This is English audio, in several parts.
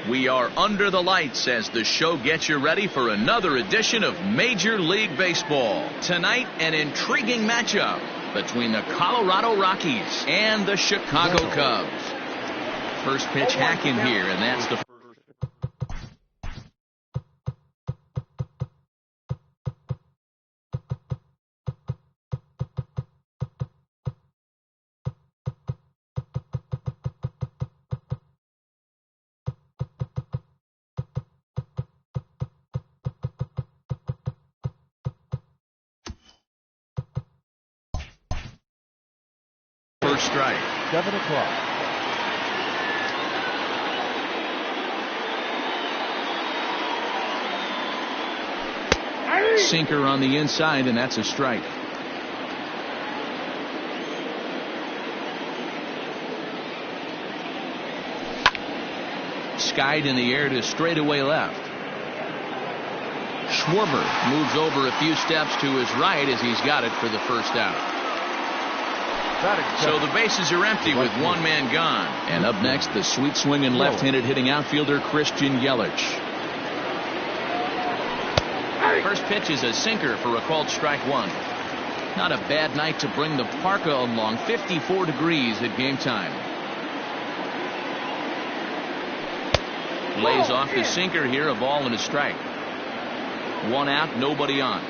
We are under the lights as the show gets you ready for another edition of Major League Baseball. Tonight, an intriguing matchup between the Colorado Rockies and the Chicago Cubs. First pitch hack in here, and that's the first strike. 7 o'clock. Sinker on the inside, and that's a strike. Skied in the air to straightaway left. Schwarber moves over a few steps to his right as he's got it for the first out. So the bases are empty with one man gone. And up next, the sweet swinging left-handed hitting outfielder Christian Yelich. First pitch is a sinker for a called strike one. Not a bad night to bring the parka along. 54 degrees at game time. Lays off the sinker here, a ball and a strike. One out, nobody on.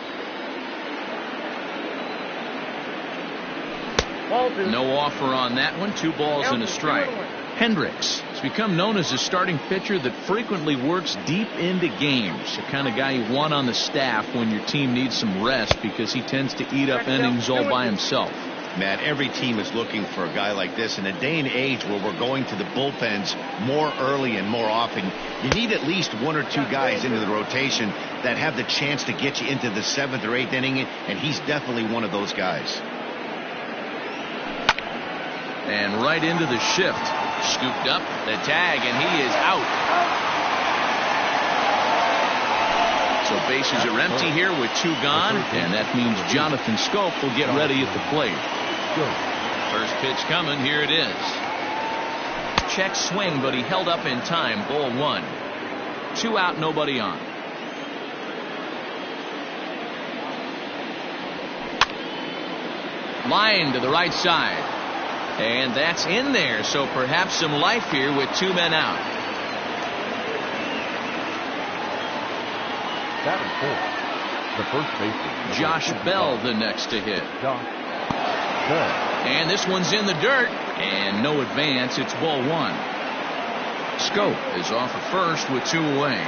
No offer on that one. 2 balls and a strike. Hendricks has become known as a starting pitcher that frequently works deep into games. The kind of guy you want on the staff when your team needs some rest because he tends to eat up innings all by himself. Matt, every team is looking for a guy like this. In a day and age where we're going to the bullpens more early and more often, you need at least 1 or 2 guys into the rotation that have the chance to get you into the 7th or 8th inning, and he's definitely one of those guys. And right into the shift. Scooped up, the tag, and he is out. So bases are empty here with 2 gone, and that means Jonathan Schoop will get ready at the plate. First pitch coming, here it is. Check swing, but he held up in time. Ball 1. 2 out, nobody on. Line to the right side. And that's in there, so perhaps some life here with 2 men out. Batting fourth, the first baseman. Josh Bell the next to hit. Josh Bell. And this one's in the dirt, and no advance. It's ball 1. Schoop is off at first with 2 away.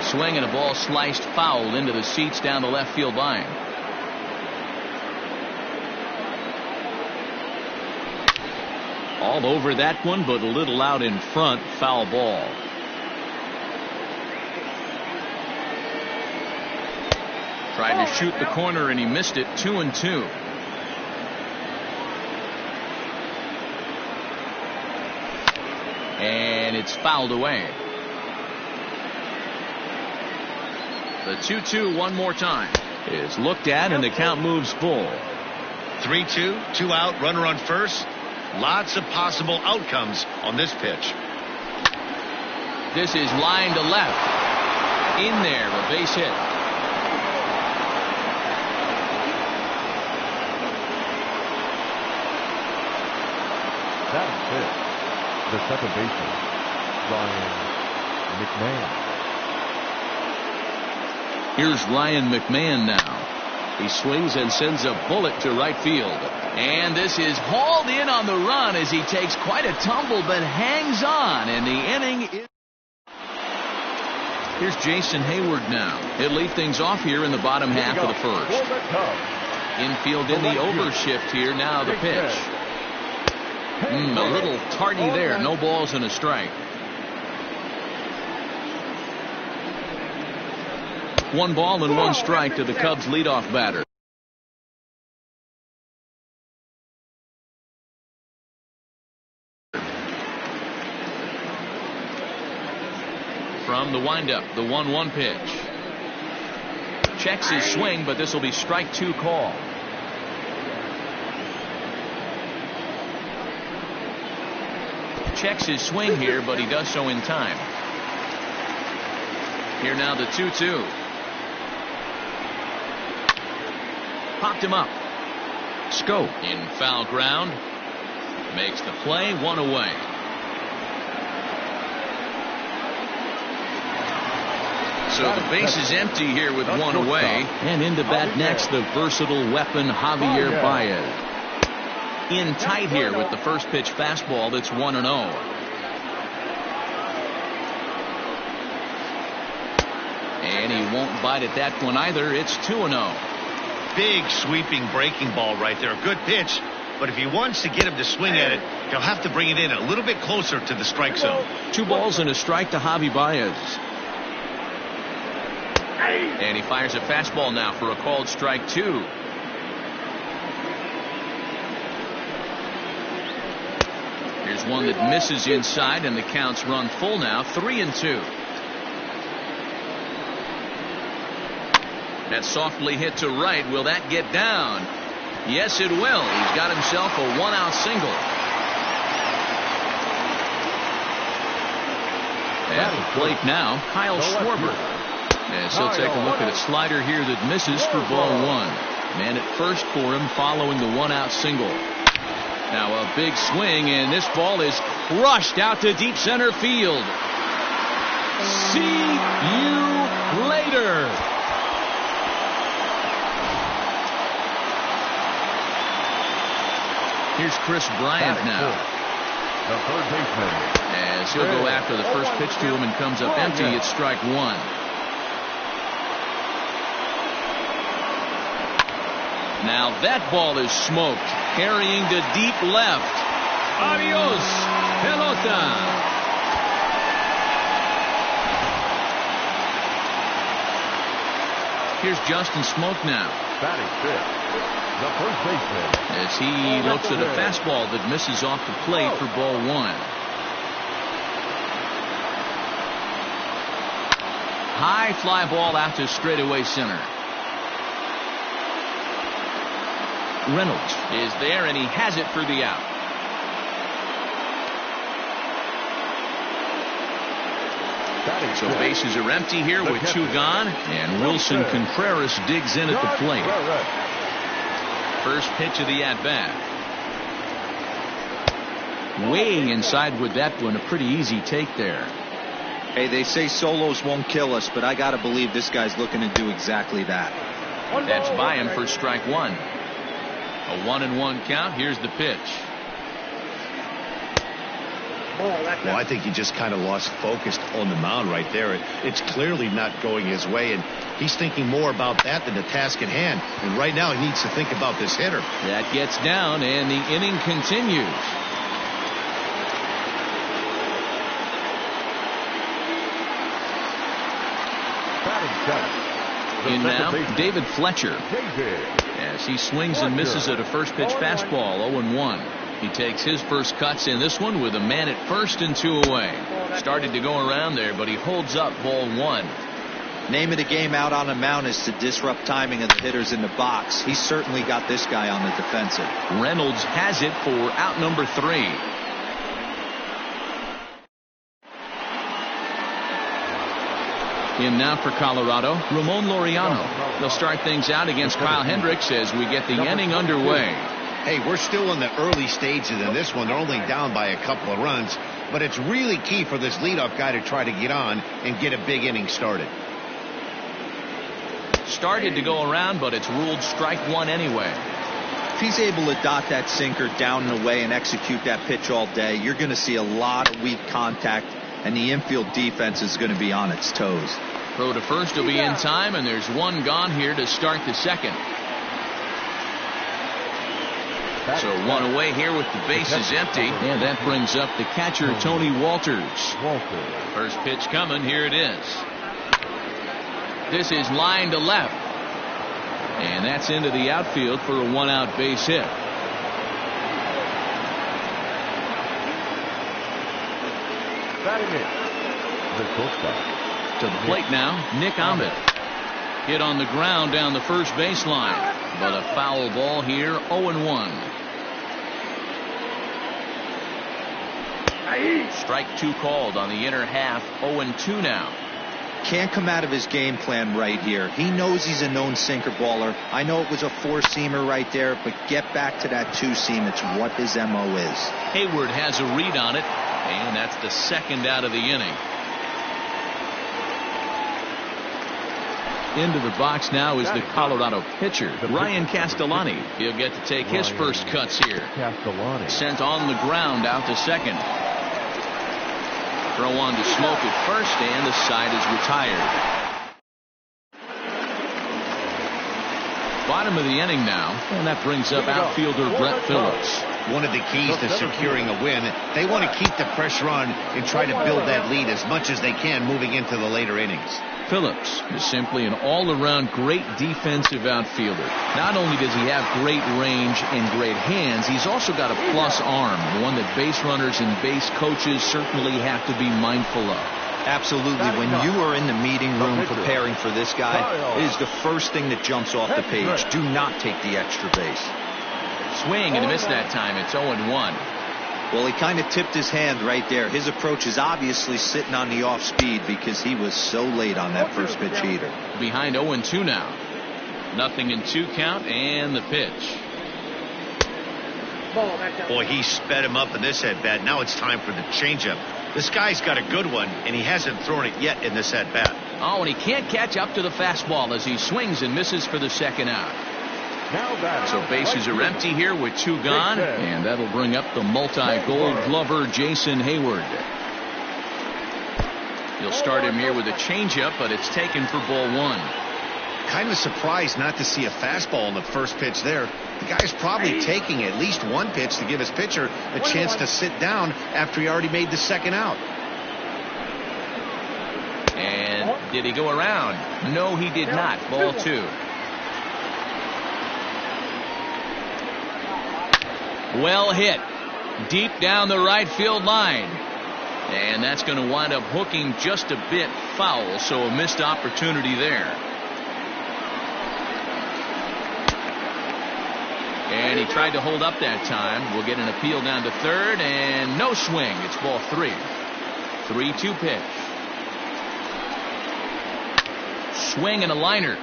Swing and a ball sliced foul into the seats down the left field line. All over that one, but a little out in front. Foul ball. Tried to shoot the corner and he missed it. 2-2. And it's fouled away. The 2-2 one more time is looked at and the count moves full. 3-2, 2 out, runner on first. Lots of possible outcomes on this pitch. This is line to left. In there, a base hit. Batting fifth, the second baseman, Ryan McMahon. Here's Ryan McMahon now. He swings and sends a bullet to right field. And this is hauled in on the run as he takes quite a tumble but hangs on. And the inning is... Here's Jason Hayward now. He'll lead things off here in the bottom half of the first. Infield in the overshift here. Now the pitch. A little tardy there. No balls and a strike. 1 ball and 1 strike to the Cubs leadoff batter. From the windup, the 1-1 pitch. Checks his swing, but this will be strike 2 call. checks his swing here, but he does so in time. Here now the 2-2. Popped him up. Schoop in foul ground. Makes the play, 1 away. So the base is empty here with 1 away. And into bat next, the versatile weapon Javier Baez. In tight here with the first pitch fastball that's 1-0. And he won't bite at that one either. It's 2-0. Big sweeping breaking ball right there. Good pitch. But if he wants to get him to swing at it, he'll have to bring it in a little bit closer to the strike zone. 2 balls and a strike to Javi Baez. And he fires a fastball now for a called strike 2. Here's one that misses inside, and the count's run full now, 3-2. That softly hit to right. Will that get down? Yes, it will. He's got himself a 1-out single. At the plate now, Kyle Schwarber. As he'll take a look at a slider here that misses for ball 1. Man at first for him following the 1-out single. Now a big swing, and this ball is crushed out to deep center field. See you later. Here's Chris Bryant now. The third baseman. As he'll go after the first pitch to him and comes up empty. It's strike 1. Now that ball is smoked, carrying to deep left. Adios, pelota. Here's Justin Smoak now. Batting fifth, the first baseman. As he looks at a fastball that misses off the plate for ball 1. High fly ball out to straightaway center. Reynolds is there, and he has it for the out. So bases are empty here with 2 gone, and Wilson Contreras digs in at the plate. First pitch of the at-bat. Way inside with that one, a pretty easy take there. Hey, they say solos won't kill us, but I gotta believe this guy's looking to do exactly that. That's by him for strike 1. A 1-1 count. Here's the pitch. Well, I think he just kind of lost focus on the mound right there. It's clearly not going his way, and he's thinking more about that than the task at hand. And right now he needs to think about this hitter. That gets down, and the inning continues. In now, David Fletcher. As he swings and misses at a first pitch fastball, 0-1. He takes his first cuts in this one with a man at first and 2 away. Started to go around there, but he holds up ball 1. Name of the game out on the mound is to disrupt timing of the hitters in the box. He's certainly got this guy on the defensive. Reynolds has it for out number 3. In now for Colorado, Ramon Laureano. They'll start things out against Kyle Hendricks as we get the inning underway. Hey, we're still in the early stages in this one. They're only down by a couple of runs, but it's really key for this leadoff guy to try to get on and get a big inning started. Started to go around, but it's ruled strike 1 anyway. If he's able to dot that sinker down and away and execute that pitch all day, you're going to see a lot of weak contact, and the infield defense is going to be on its toes. Throw to first will be in time, and there's 1 gone here to start the second. So 1 away here with the bases empty, and that brings up the catcher, Tony Walters. First pitch coming. Here it is. This is line to left, and that's into the outfield for a 1-out base hit. To the plate now, Nick Ahmed. Hit on the ground down the first baseline, but a foul ball here, 0-1. Strike two called on the inner half. 0-2 now. Can't come out of his game plan right here. He knows he's a known sinker baller. I know it was a four-seamer right there, but get back to that two-seam. It's what his MO is. Hayward has a read on it, and that's the second out of the inning. Into the box now is the Colorado pitcher, Ryan Castellani. He'll get to take his first cuts here. Castellani. Sent on the ground out to second. Throw on to Smoke at first, and the side is retired. Bottom of the inning now, and that brings up outfielder Brett Phillips. One of the keys to securing a win, they want to keep the pressure on and try to build that lead as much as they can moving into the later innings. Phillips is simply an all-around great defensive outfielder. Not only does he have great range and great hands, he's also got a plus arm, one that base runners and base coaches certainly have to be mindful of. Absolutely. When you are in the meeting room preparing for this guy, it is the first thing that jumps off the page. Do not take the extra base. Swing and a miss that time. It's 0-1. Well, he kind of tipped his hand right there. His approach is obviously sitting on the off speed because he was so late on that first pitch heater. Behind 0-2 now. 0-2 count and the pitch. Boy, he sped him up in this at-bat. Now it's time for the changeup. This guy's got a good one, and he hasn't thrown it yet in this at-bat. Oh, and he can't catch up to the fastball as he swings and misses for the second out. So bases are empty here with two gone, and that'll bring up the multi-gold glover Jason Hayward. He'll start him here with a changeup, but it's taken for ball one. Kind of surprised not to see a fastball in the first pitch there. The guy's probably taking at least one pitch to give his pitcher a chance to sit down after he already made the second out. And did he go around? No, he did not. Ball two. Well hit. Deep down the right field line. And that's going to wind up hooking just a bit foul, so a missed opportunity there. And he tried to hold up that time. We'll get an appeal down to third, and no swing. It's ball three. 3-2 pitch. Swing and a liner.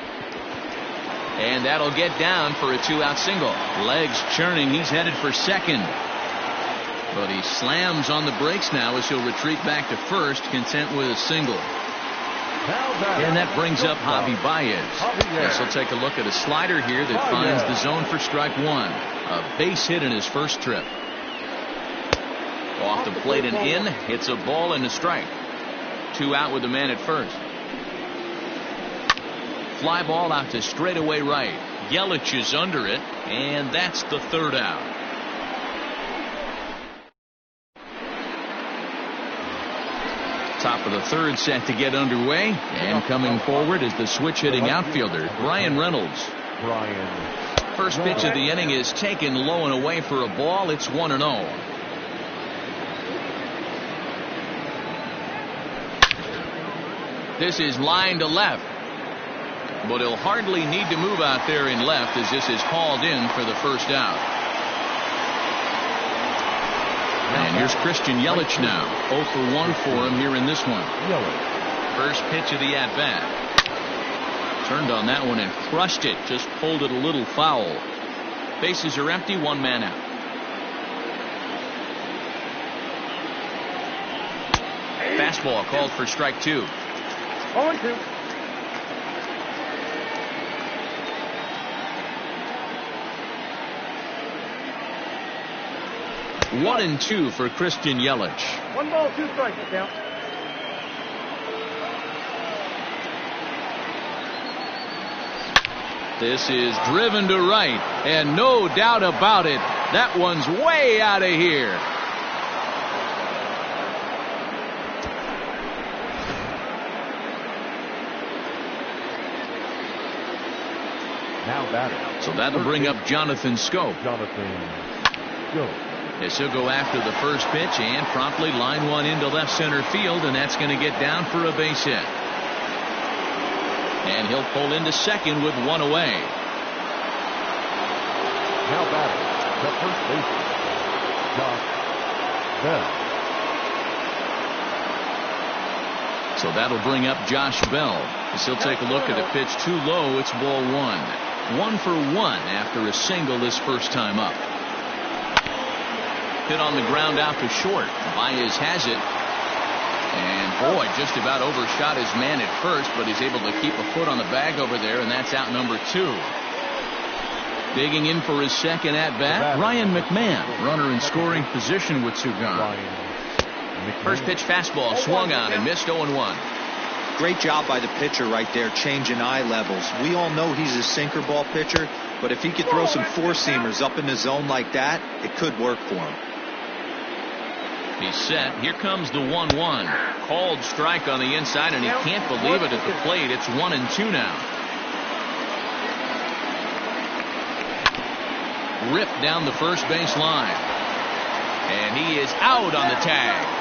And that'll get down for a two-out single. Legs churning. He's headed for second. But he slams on the brakes now as he'll retreat back to first, content with a single. And that brings up Javi Baez. Yes, he'll take a look at a slider here that finds the zone for strike one. A base hit in his first trip. Off the plate and in. Hits a ball and a strike. Two out with the man at first. Fly ball out to straightaway right. Yelich is under it, and that's the third out. Top of the third set to get underway, and coming forward is the switch hitting outfielder Brian Reynolds. First pitch of the inning is taken low and away for a ball. It's 1-0. This is line to left. But he'll hardly need to move out there in left as this is hauled in for the first out. And here's Christian Yelich now. 0 for 1 for him here in this one. First pitch of the at-bat. Turned on that one and crushed it. Just pulled it a little foul. Bases are empty. One man out. Fastball called for strike two. 0-2. 1-2 for Christian Yelich. 1 ball, 2 strikes now. This is driven to right, and no doubt about it, that one's way out of here. Now batting. So that'll bring up Jonathan Schoop. As he'll go after the first pitch and promptly line one into left center field, and that's going to get down for a base hit. And he'll pull into second with one away. Now batting, the first baseman, Josh Bell. So that'll bring up Josh Bell as he'll take a look at a pitch too low. It's ball one. 1 for 1 after a single this first time up. Hit on the ground out to short. Baez has it. And boy, just about overshot his man at first, but he's able to keep a foot on the bag over there, and that's out number 2. Digging in for his second at bat, Ryan McMahon, runner in scoring position with 2 gone. First pitch fastball swung on and missed 0-1. Great job by the pitcher right there, changing eye levels. We all know he's a sinker ball pitcher, but if he could throw some four-seamers up in the zone like that, it could work for him. He's set. Here comes the 1-1. Called strike on the inside, and he can't believe it at the plate. It's 1-2 now. Ripped down the first base line. And he is out on the tag.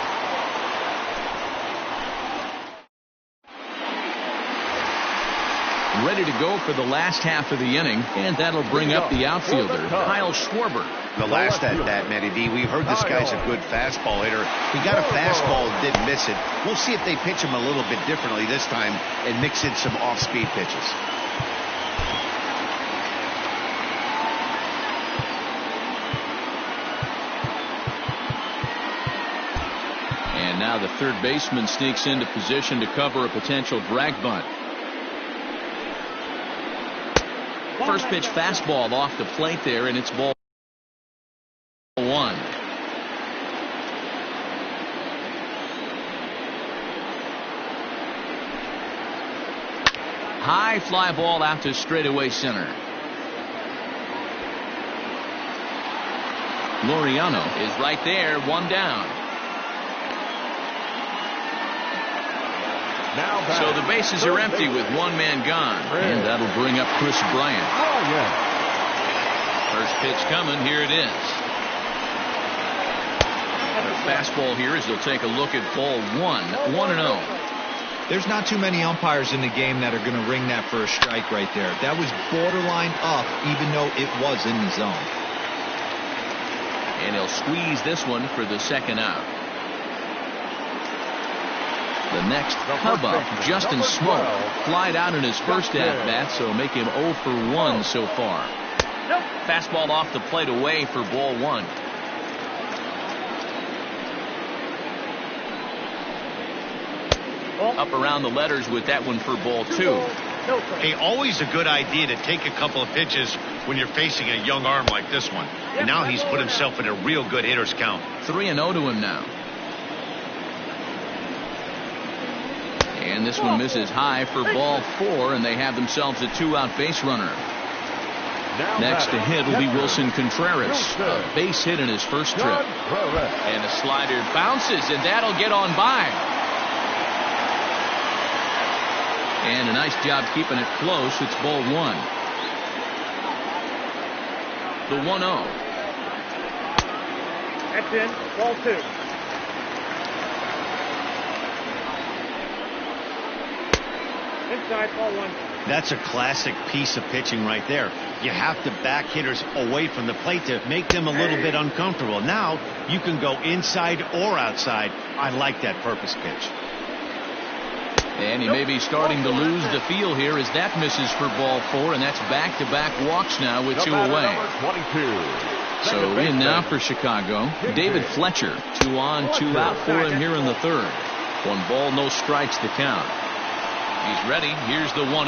Ready to go for the last half of the inning, and that'll bring up the outfielder, Kyle Schwarber. The last at that, Matty D, we heard this guy's a good fastball hitter. He got a fastball and didn't miss it. We'll see if they pitch him a little bit differently this time and mix in some off-speed pitches. And now the third baseman sneaks into position to cover a potential drag bunt. First pitch fastball off the plate there, and it's ball 1. High fly ball out to straightaway center. Laureano is right there, 1 down. So the bases are empty with 1 man gone, and that'll bring up Chris Bryant. First pitch coming, here it is. A fastball here as they'll take a look at ball 1, 1-0. There's not too many umpires in the game that are going to ring that for a strike right there. That was borderline up, even though it was in the zone. And he'll squeeze this one for the second out. The next Cub up, Justin Smoke, flied out in his first at-bat, so make him 0 for 1 so far. Fastball off the plate away for ball 1. Up around the letters with that one for ball 2. Hey, always a good idea to take a couple of pitches when you're facing a young arm like this one. And now he's put himself in a real good hitter's count. 3-0 to him now. And this one misses high for ball 4, and they have themselves a 2-out base runner. Next to hit will be Wilson Contreras. A base hit in his first trip. And a slider bounces, and that'll get on by. And a nice job keeping it close. It's ball 1. The 1-0. That's in. Ball 2. Inside, ball 1. That's a classic piece of pitching right there. You have to back hitters away from the plate to make them a little bit uncomfortable. Now you can go inside or outside. I like that purpose pitch. And he may be starting to lose the feel here as that misses for ball 4, and that's back-to-back walks now with 2 away. So in now for Chicago, David Fletcher. 2 on, 2 out for him here in the third. 1 ball, no strikes to count. He's ready. Here's the 1-0.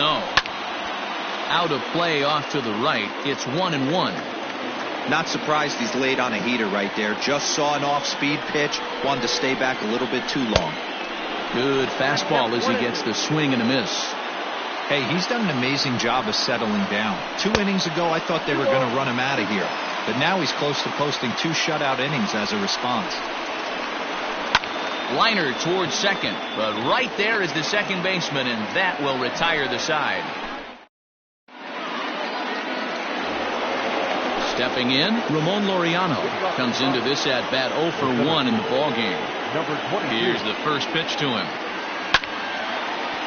Out of play off to the right. It's 1-1. Not surprised he's laid on a heater right there. Just saw an off-speed pitch. Wanted to stay back a little bit too long. Good fastball as he gets the swing and a miss. Hey, he's done an amazing job of settling down. 2 innings ago, I thought they were going to run him out of here. But now he's close to posting 2 shutout innings as a response. Liner towards second, but right there is the second baseman, and that will retire the side. Stepping in, Ramon Laureano comes into this at bat 0 for 1 in the ball game. Here's the first pitch to him.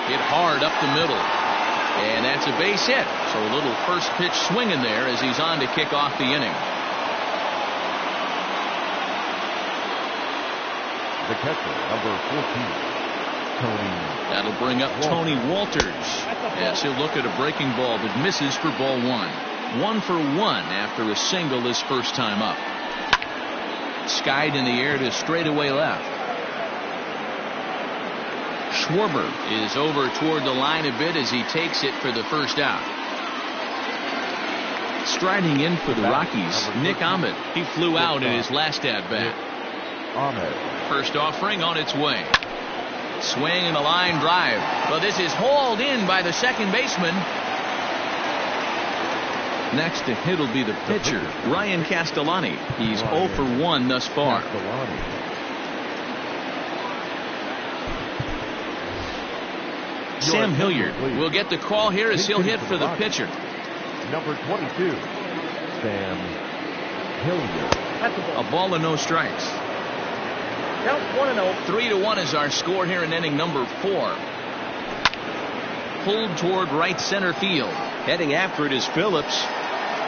Hit hard up the middle, and that's a base hit. So a little first pitch swinging there as he's on to kick off the inning. The catcher, number 14. That'll bring up Tony Walters as he'll look at a breaking ball that misses for ball one. 1 for 1 after a single his first time up. Skied in the air to straightaway left. Schwarber is over toward the line a bit as he takes it for the first out. Striding in for the Rockies, Nick Ahmed. He flew out in his last at bat. First offering on its way. Swing and a line drive. Well, this is hauled in by the second baseman. Next to hit will be the pitcher, Ryan Castellani. He's 0 for 1 thus far. Sam Hilliard will get the call here as he'll hit for the pitcher. Number 22, Sam Hilliard. A ball and no strikes. Count 1-0. 3-1 is our score here in inning number 4. Pulled toward right center field. Heading after it is Phillips.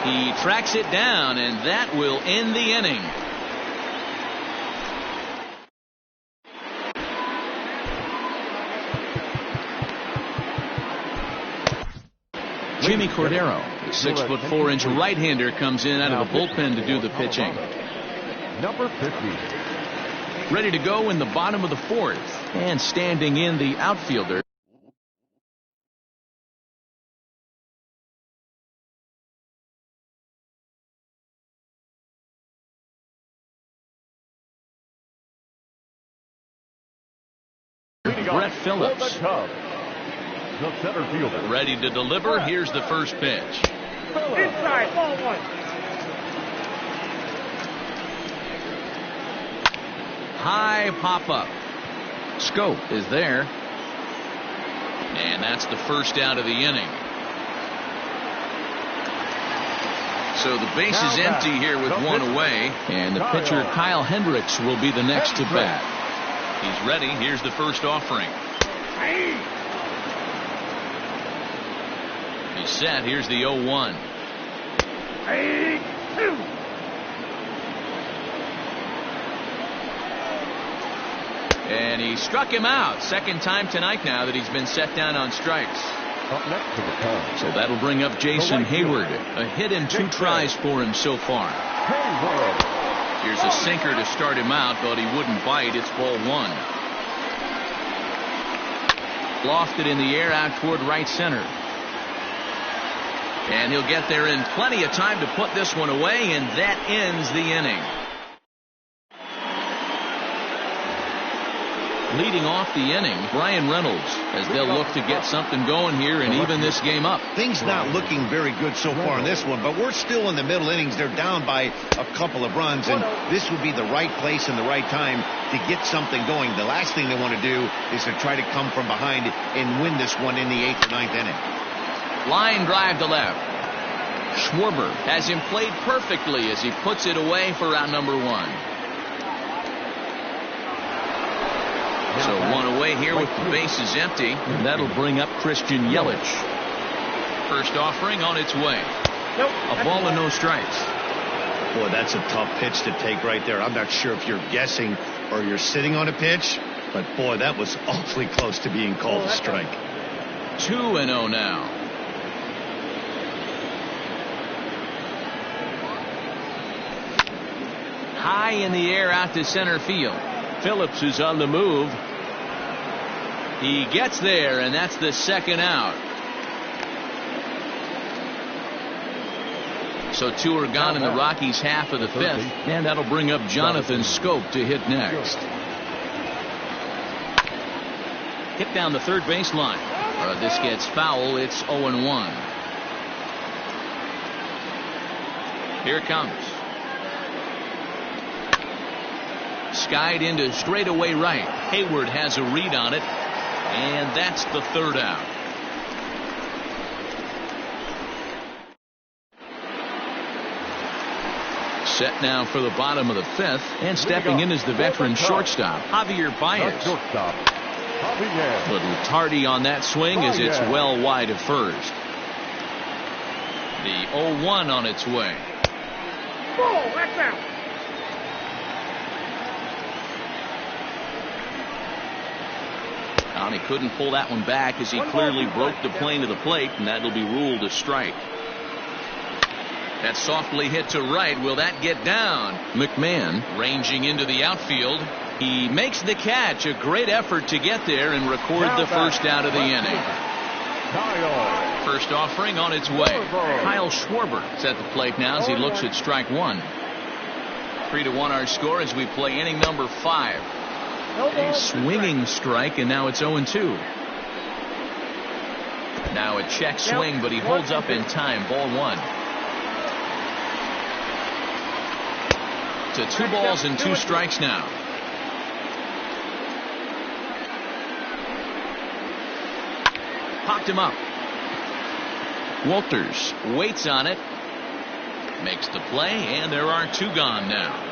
He tracks it down, and that will end the inning. Jimmy Cordero, the 6'4" right-hander, comes in out of the bullpen to do the pitching. Number 50. Ready to go in the bottom of the 4th, and standing in the outfielder. Brett Phillips. The center fielder. Ready to deliver. Here's the first pitch. Inside, ball 1. High pop up. Scope is there. And that's the first out of the inning. So the base is empty here with one away. And the pitcher, Kyle Hendricks, will be the next to bat. He's ready. Here's the first offering. He's set. Here's the 0-1. And he struck him out. Second time tonight now that he's been set down on strikes. Up next to the Cubs. So that'll bring up Jason Hayward. A hit and 2 tries for him so far. Here's a sinker to start him out, but he wouldn't bite. It's ball 1. Lofted in the air out toward right center. And he'll get there in plenty of time to put this one away, and that ends the inning. Leading off the inning, Brian Reynolds, as they'll look to get something going here and even this game up. Things not looking very good so far in this one, but we're still in the middle innings. They're down by a couple of runs, and this would be the right place and the right time to get something going. The last thing they want to do is to try to come from behind and win this one in the 8th or 9th inning. Line drive to left. Schwarber has him played perfectly as he puts it away for round number 1. So one away here with the bases empty. And that'll bring up Christian Yelich. First offering on its way. A ball and no strikes. Boy, that's a tough pitch to take right there. I'm not sure if you're guessing or you're sitting on a pitch, but boy, that was awfully close to being called a strike. 2-0 now. High in the air out to center field. Phillips is on the move. He gets there, and that's the second out. So 2 are gone in the Rockies' half of the 5th, and that'll bring up Jonathan Scope to hit next. Hit down the third baseline. This gets foul. It's 0-1. Here it comes. Skied into straightaway right. Hayward has a read on it, and that's the third out. Set now for the bottom of the 5th, and stepping in is the veteran shortstop, Javier Baez. Little tardy on that swing as it's well wide of first. The 0-1 on its way. Ball, that's out. Well, he couldn't pull that one back as he clearly broke the plane of the plate, and that'll be ruled a strike. That's softly hit to right. Will that get down? McMahon ranging into the outfield. He makes the catch. A great effort to get there and record the first out of the inning. First offering on its way. Kyle Schwarber is at the plate now as he looks at strike one. 3-1 our score as we play inning number 5. A swinging strike, and now it's 0-2. Now a check swing, but he holds up in time. Ball 1. To 2 balls and 2 strikes now. Popped him up. Walters waits on it. Makes the play, and there are 2 gone now.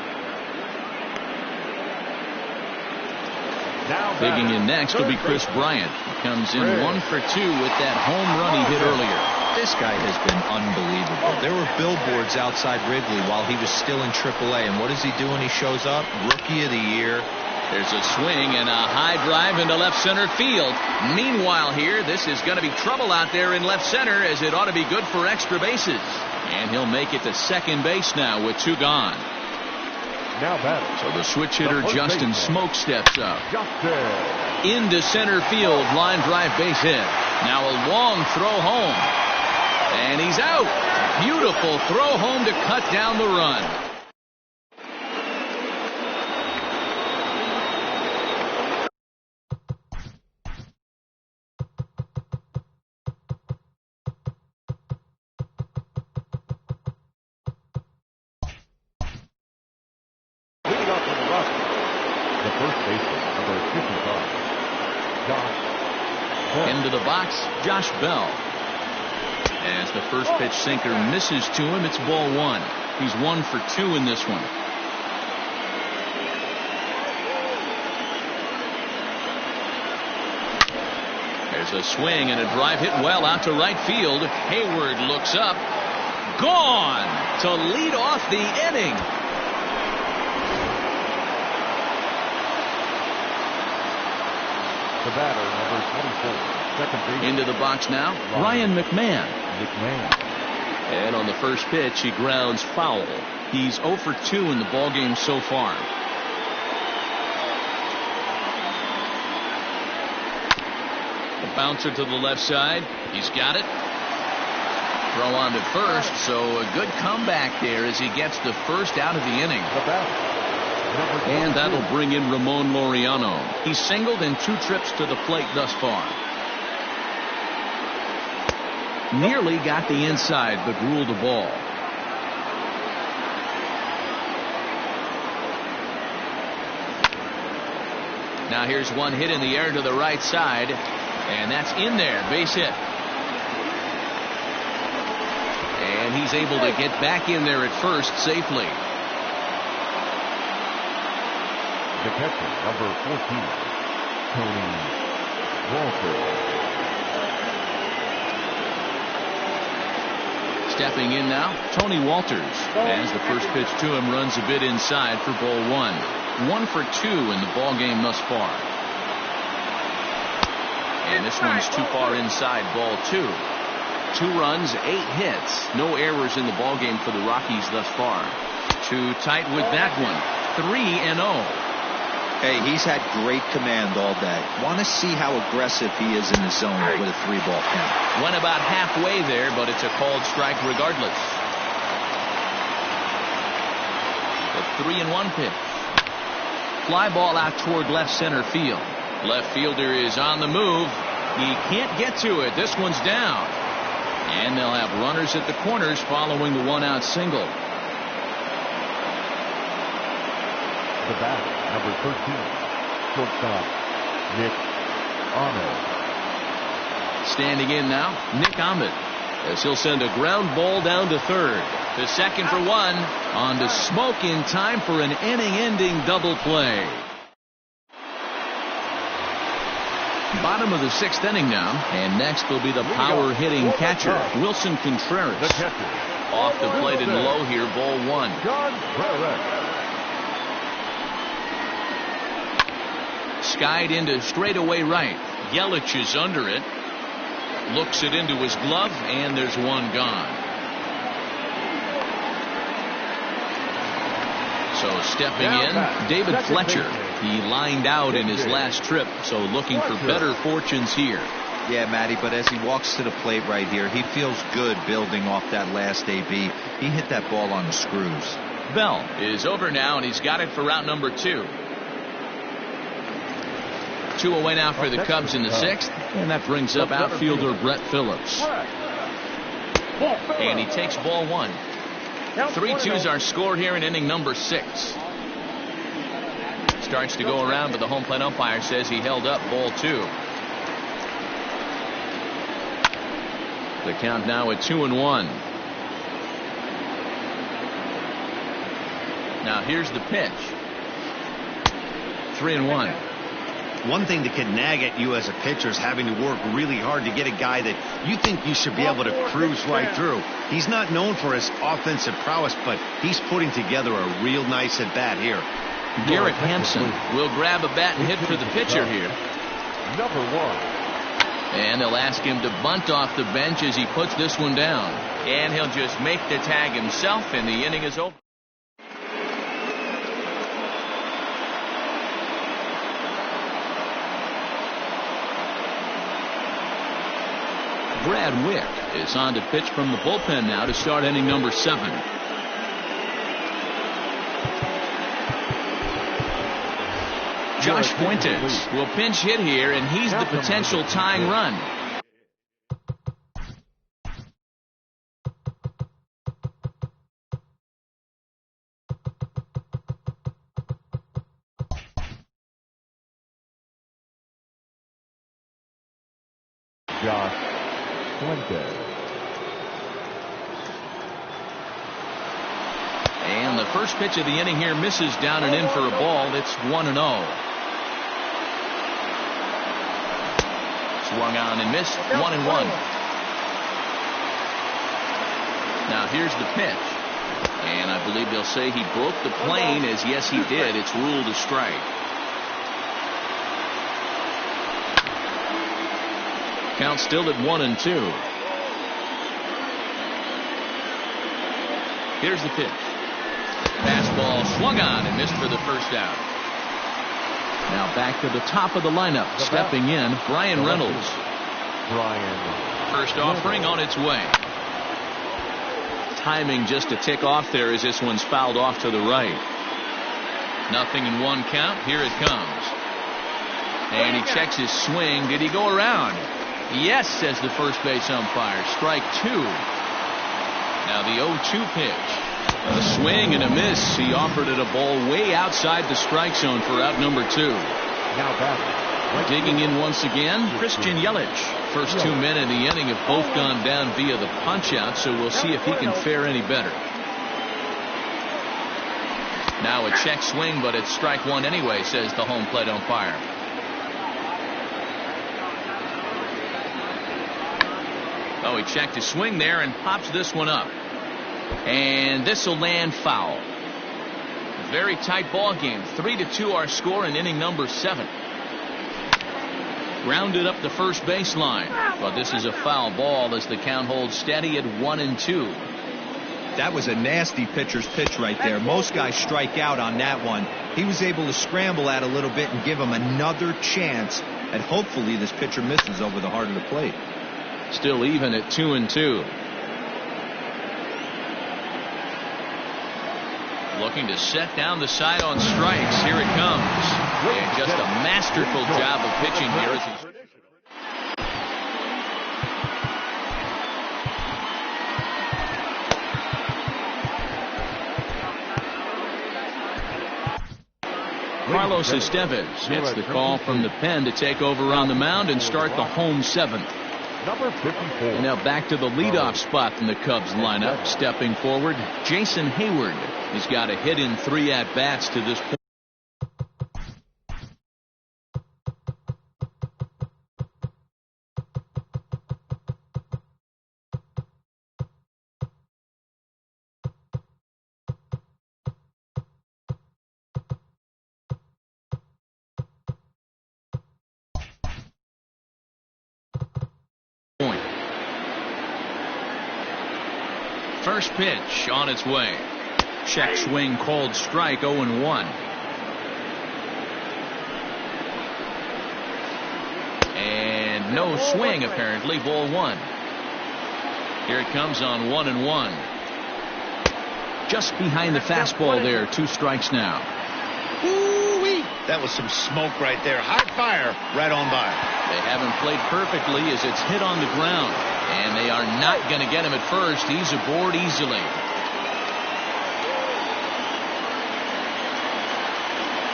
Digging in next will be Chris Bryant. He comes in 1 for 2 with that home run he hit earlier. This guy has been unbelievable. There were billboards outside Wrigley while he was still in AAA, and what does he do when he shows up? Rookie of the Year. There's a swing and a high drive into left center field. Meanwhile here, this is going to be trouble out there in left center, as it ought to be good for extra bases. And he'll make it to second base now with 2 gone. Now batting. So the switch hitter Justin Smoke steps up. Into center field, line drive base hit. Now a long throw home. And he's out. Beautiful throw home to cut down the run. Into the box, Josh Bell. As the first pitch sinker misses to him, it's ball 1. He's 1 for 2 in this one. There's a swing and a drive hit well out to right field. Hayward looks up. Gone to lead off the inning. The batter, number 24, second base. Into the box now, Ryan McMahon. And on the first pitch, he grounds foul. He's 0 for 2 in the ballgame so far. The bouncer to the left side. He's got it. Throw on to first, so a good comeback there as he gets the first out of the inning. And that'll bring in Ramon Laureano. He's singled in 2 trips to the plate thus far. Nearly got the inside, but ruled a ball. Now here's one hit in the air to the right side, and that's in there. Base hit. And he's able to get back in there at first safely. The catcher, number 14, Tony Walters. Stepping in now, Tony Walters. As the first pitch to him runs a bit inside for ball 1. 1 for 2 in the ball game thus far. And this one's too far inside, ball 2. 2 runs, 8 hits. No errors in the ball game for the Rockies thus far. Too tight with that one. 3-0. Hey, he's had great command all day. Want to see how aggressive he is in the zone with a 3-ball count. Went about halfway there, but it's a called strike regardless. The 3-1 pitch. Fly ball out toward left center field. Left fielder is on the move. He can't get to it. This one's down. And they'll have runners at the corners following the 1-out single. The bat, number 13, shortstop, Nick Ahmed. Standing in now, Nick Ahmed, as he'll send a ground ball down to third. The second for 1, on to Smoke in time for an inning-ending double play. Bottom of the 6th inning now, and next will be the power-hitting catcher, Wilson Contreras. Off the plate and low here, ball 1. Skied into straightaway right. Yelich is under it. Looks it into his glove, and there's one gone. So stepping in, David Fletcher. He lined out in his last trip, so looking for better fortunes here. Yeah, Matty, but as he walks to the plate right here, he feels good building off that last AB. He hit that ball on the screws. Bell is over now, and he's got it for out number 2. 2 away now for the Cubs in the 6th, and that brings up outfielder Brett Phillips. And he takes ball 1. 3-2s are scored here in inning number 6. Starts to go around, but the home plate umpire says he held up ball 2. The count now at 2-1. Now here's the pitch. 3-1. One thing that can nag at you as a pitcher is having to work really hard to get a guy that you think you should be able to cruise right through. He's not known for his offensive prowess, but he's putting together a real nice at bat here. Garrett Hampson will grab a bat and hit for the pitcher here. Number 1. And they'll ask him to bunt off the bench as he puts this one down. And he'll just make the tag himself, and the inning is over. Brad Wick is on to pitch from the bullpen now to start inning number 7. Josh Fuentes will pinch hit here, and he's the potential tying run. Josh Fuentes. And the first pitch of the inning here misses down and in for a ball. It's 1-0. Swung on and missed. 1-1. Now here's the pitch. And I believe they'll say he broke the plane, as yes he did. It's ruled a strike. Count still at 1-2. Here's the pitch. Fastball swung on and missed for the first out. Now back to the top of the lineup. Stepping in, Brian Reynolds. First offering on its way. Timing just a tick off there as this one's fouled off to the right. 0-1 count. Here it comes. And he checks his swing. Did he go around? Yes, says the first base umpire. Strike 2. Now the 0-2 pitch. A swing and a miss. He offered it a ball way outside the strike zone for out number 2. Now back. Digging in once again, Christian Yelich. First 2 men in the inning have both gone down via the punch-out, so we'll see if he can fare any better. Now a check swing, but it's strike 1 anyway, says the home plate umpire. Oh, he checked his swing there and pops this one up. And this will land foul. Very tight ball game. 3-2 our score in inning number 7. Grounded up the first baseline, but this is a foul ball as the count holds steady at 1-2. That was a nasty pitcher's pitch right there. Most guys strike out on that one. He was able to scramble out a little bit and give him another chance, and hopefully this pitcher misses over the heart of the plate. Still even at 2-2. Looking to set down the side on strikes. Here it comes. And just a masterful job of pitching here as he's Carlos Estevez gets the call from the pen to take over on the mound and start the home 7th. Number 54. And now back to the leadoff spot in the Cubs lineup. Stepping forward, Jason Hayward. He's got a hit in 3 at-bats to this point. First pitch on its way. Check swing called strike. 0-1. And no swing apparently. Ball 1. Here it comes on 1-1. Just behind the fastball there. 2 strikes now. Ooh-wee. That was some smoke right there. Hot fire right on by. They haven't played perfectly as it's hit on the ground. And they are not going to get him at first. He's aboard easily.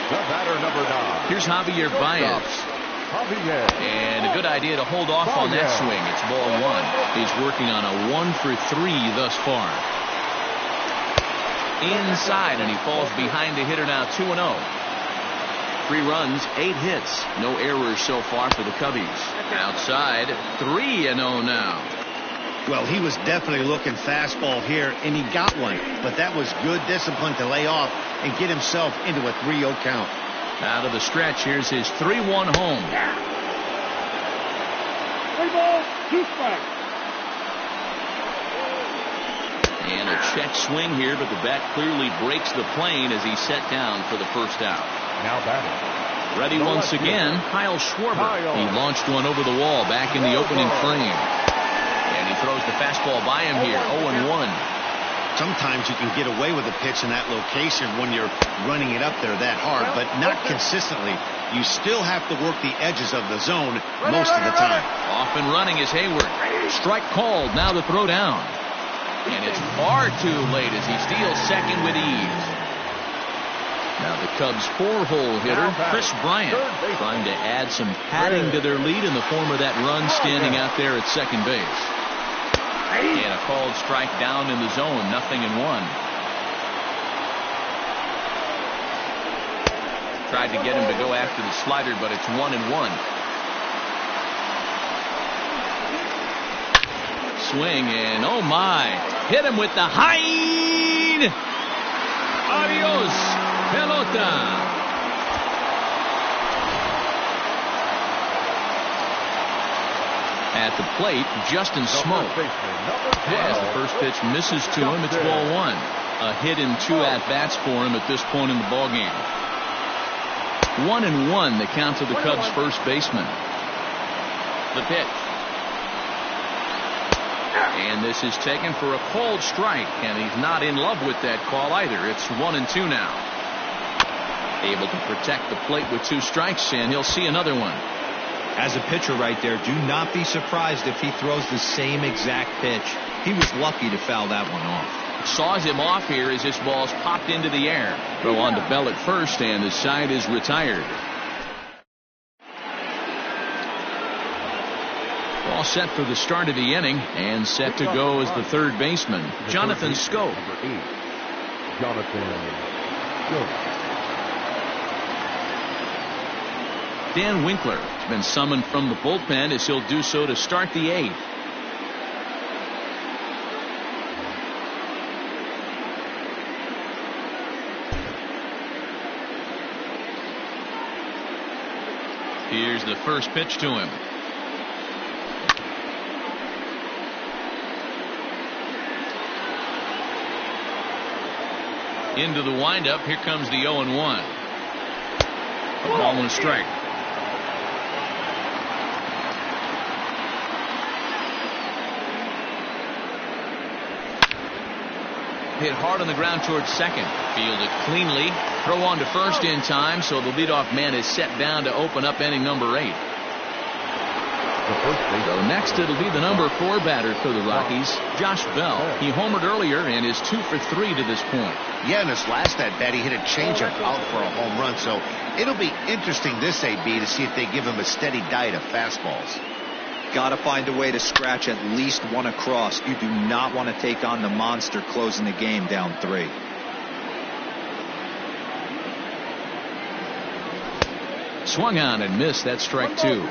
The batter, number 9. Here's Javier Baez. Javier. And a good idea to hold off on that swing. It's ball 1. He's working on a 1-for-3 thus far. Inside, and he falls behind the hitter now. 2-0. 3 runs, 8 hits. No errors so far for the Cubbies. Outside, 3-0 now. Well, he was definitely looking fastball here, and he got one. But that was good discipline to lay off and get himself into a 3-0 count. Out of the stretch, here's his 3-1 home. 3 balls, 2 strikes. And a check swing here, but the bat clearly breaks the plane as he's set down for the first out. Now batting. Ready once again, Kyle Schwarber. He launched one over the wall back in the opening frame. And he throws the fastball by him here. 0-1. Sometimes you can get away with a pitch in that location when you're running it up there that hard, but not consistently. You still have to work the edges of the zone most of the time. Off and running is Hayward. Strike called. Now the throw down. And it's far too late as he steals second with ease. Now the Cubs' 4-hole hitter, Chris Bryant, trying to add some padding to their lead in the form of that run standing out there at second base. And a called strike down in the zone. 0-1. Tried to get him to go after the slider, but it's 1-1. Swing and oh my, hit him with the high. Adios, pelota. At the plate, Justin Smoke. As the first pitch misses to him, it's ball 1. A hit in 2 at-bats for him at this point in the ballgame. 1-1, the count to the Cubs' first baseman. The pitch. And this is taken for a called strike, and he's not in love with that call either. It's 1-2 now. Able to protect the plate with 2 strikes, and he'll see another one. As a pitcher right there, do not be surprised if he throws the same exact pitch. He was lucky to foul that one off. Saws him off here as this ball's popped into the air. Throw on to Bell at first, and the side is retired. All set for the start of the inning, and set to go as the third baseman, Jonathan Schoop. Number 8, Jonathan Schoop. Dan Winkler has been summoned from the bullpen as he'll do so to start the 8th. Here's the first pitch to him. Into the windup. Here comes the 0-1. A ball and a strike. Hit hard on the ground towards second. Fielded cleanly. Throw on to first in time, so the leadoff man is set down to open up inning number 8. So next it'll be the number 4 batter for the Rockies, Josh Bell. He homered earlier and is 2 for 3 to this point. Yeah, in his last at bat, he hit a changeup out for a home run. So it'll be interesting this AB to see if they give him a steady diet of fastballs. Got to find a way to scratch at least one across. You do not want to take on the monster closing the game down 3. Swung on and missed. That's strike 2.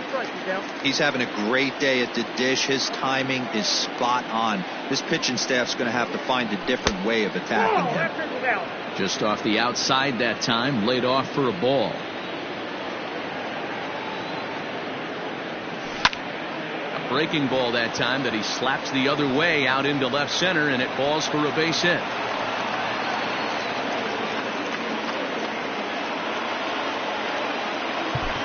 He's having a great day at the dish. His timing is spot on. This pitching staff's going to have to find a different way of attacking him. Just off the outside that time, laid off for a ball. breaking ball that time that he slaps the other way out into left center, and it falls for a base hit.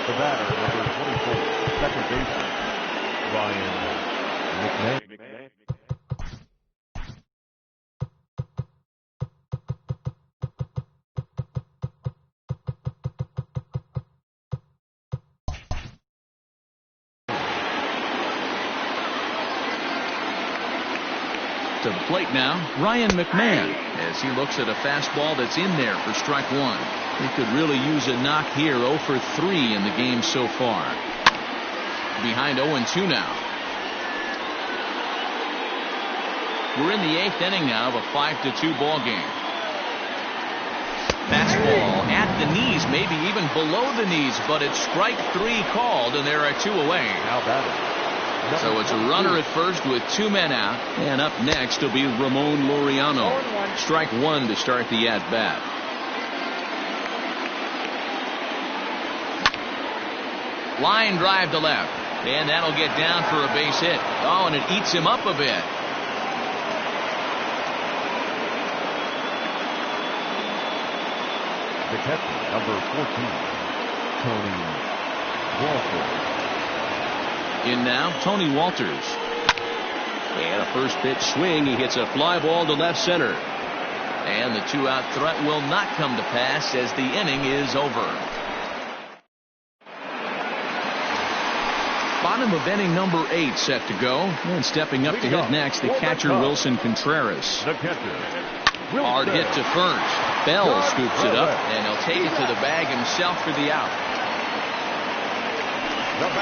The batter, number 24, second baseman, Ryan McMahon. To the plate now, Ryan McMahon, as he looks at a fastball that's in there for strike one. He could really use a knock here. 0 for 3 in the game so far. Behind 0-2 now. We're in the 8th inning now of a 5-2 ball game. Fastball at the knees, maybe even below the knees, but it's strike 3 called, and there are 2 away. Now batting. So it's a runner at first with 2 men out, and up next will be Ramon Laureano. Strike 1 to start the at-bat. Line drive to left, and that'll get down for a base hit. Oh, and it eats him up a bit. The catcher, number 14, Tony Walters. In now, Tony Walters. And a first pitch swing. He hits a fly ball to left center. And the 2-out threat will not come to pass as the inning is over. Bottom of inning number 8 set to go. And stepping up to hit next, the catcher Wilson Contreras. The catcher. Hard hit to first. Bell scoops it up, and he'll take it to the bag himself for the out.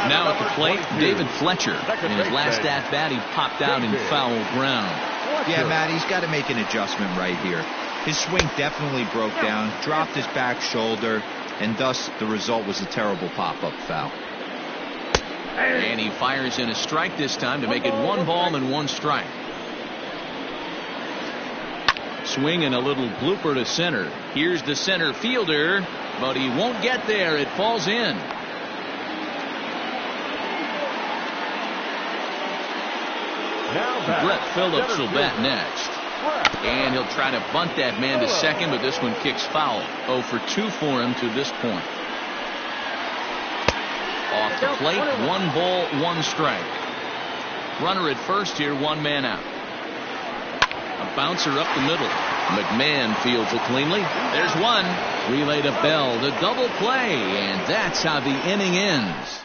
Now at the plate, David Fletcher. In his last at-bat, he popped out in foul ground. Yeah, Matt, he's got to make an adjustment right here. His swing definitely broke down, dropped his back shoulder, and thus the result was a terrible pop-up foul. And he fires in a strike this time to make it 1 ball and 1 strike. Swing and a little blooper to center. Here's the center fielder, but he won't get there. It falls in. Brett Phillips will bat next. And he'll try to bunt that man to second, but this one kicks foul. 0 for 2 for him to this point. Off the plate, 1 ball, 1 strike. Runner at first here, 1 man out. A bouncer up the middle. McMahon fields it cleanly. There's one. Relay to Bell. The double play. And that's how the inning ends.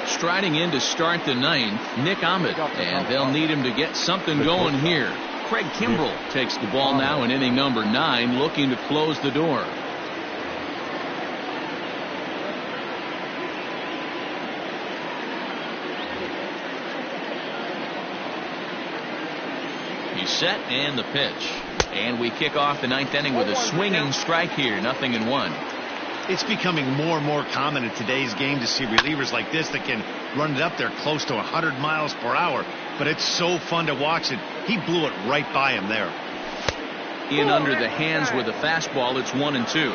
Striding in to start the 9th, Nick Ahmed. And they'll need him to get something going here. Craig Kimbrell takes the ball now in inning number 9, looking to close the door. He's set and the pitch. And we kick off the 9th inning with a swinging strike here. 0-1. It's becoming more and more common in today's game to see relievers like this that can run it up there close to 100 miles per hour. But it's so fun to watch it. He blew it right by him there. In under the hands with a fastball. It's 1-2.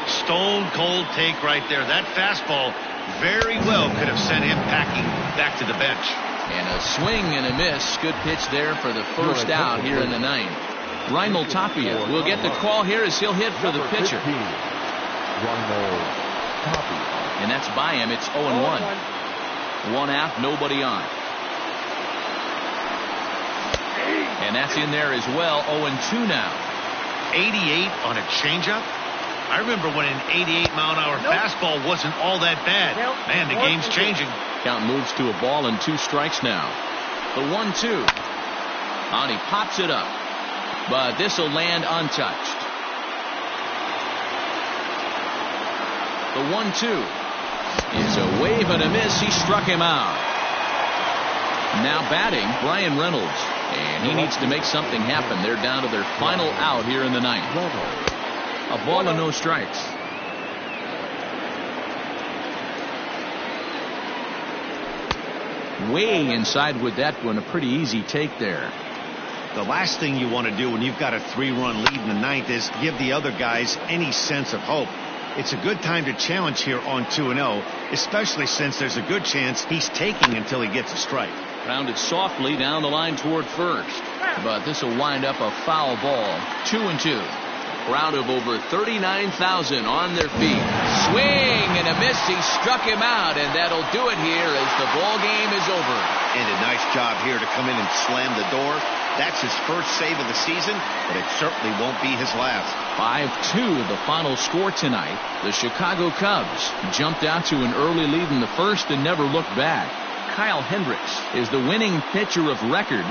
Stone cold take right there. That fastball very well could have sent him packing back to the bench. And a swing and a miss. Good pitch there for the first out here in the 9th. Raimel Tapia will get the call here as he'll hit for the pitcher. And that's by him. It's 0-1. 1 out, nobody on. And that's in there as well. 0-2 now. 88 on a changeup. I remember when an 88-mile-an-hour fastball wasn't all that bad. Man, the game's changing. Count moves to a ball and 2 strikes now. The 1-2. And he pops it up. But this will land untouched. The 1-2 is a wave and a miss. He struck him out. Now batting, Brian Reynolds. And he needs to make something happen. They're down to their final out here in the 9th. A ball and no strikes. Way inside with that one. A pretty easy take there. The last thing you want to do when you've got a 3-run lead in the 9th is give the other guys any sense of hope. It's a good time to challenge here on 2-0, especially since there's a good chance he's taking until he gets a strike. Grounded softly down the line toward first. But this will wind up a foul ball. 2-2. Crowd of over 39,000 on their feet. Swing and a miss. He struck him out, and that'll do it here as the ball game is over. And a nice job here to come in and slam the door. That's his first save of the season, but it certainly won't be his last. 5-2 the final score tonight. The Chicago Cubs jumped out to an early lead in the first and never looked back. Kyle Hendricks is the winning pitcher of record